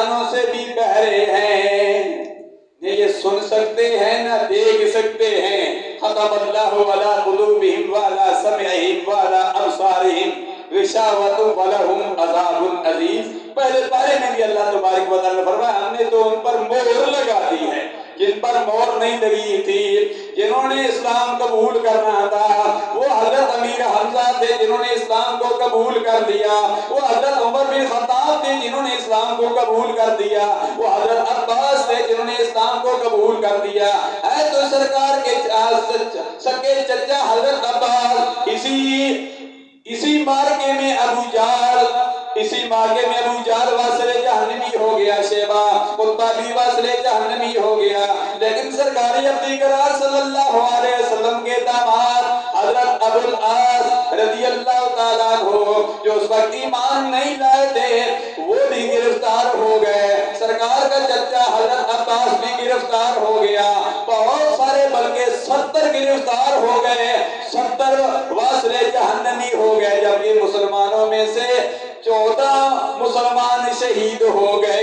کانوں سے بھی بہرے ہیں، یہ سن سکتے ہیں نہ دیکھ سکتے ہیں۔ ختم اللہ علی قلوبہم وعلی سمعہم وعلی ابصارہم غشاوۃ ولہم عذاب عظیم۔ پہلے پارے میں بھی اللہ تبارک و تعالیٰ نے فرمایا ہم نے تو ان پر مہر لگا دی ہے جن پر مہر نہیں لگی تھی، جنہوں نے اسلام قبول کرنا تھا وہ حضرت امیر حمزہ تھے جنہوں نے اسلام کو قبول کر لیا، وہ حضرت عمر بن خطاب تھے جنہوں نے اسلام کو قبول کر دیا، وہ حضرت عباس تھے جنہوں نے اسلام کو قبول کر دیا۔ اے تو سرکار کے سکے چچا حضرت عباس، اسی مارکے میں ابو جہل واصل جہنمی ہو گیا، شیبہ قطبہ بھی واصل جہنمی ہو گیا، لیکن سرکار ابدی قرار صلی اللہ علیہ وسلم کے داماد حضرت ابو العاص رضی اللہ تعالیٰ عنہ جو اس وقت ایمان نہیں لائے تھے وہ بھی گرفتار ہو گئے، سرکار کا چچا حضرت عباس بھی گرفتار ہو گیا، بہت سارے بلکہ 70 گرفتار ہو گئے، 70 واصل جہنمی ہو گئے، جبکہ مسلمانوں میں سے 14 مسلمان شہید ہو گئے۔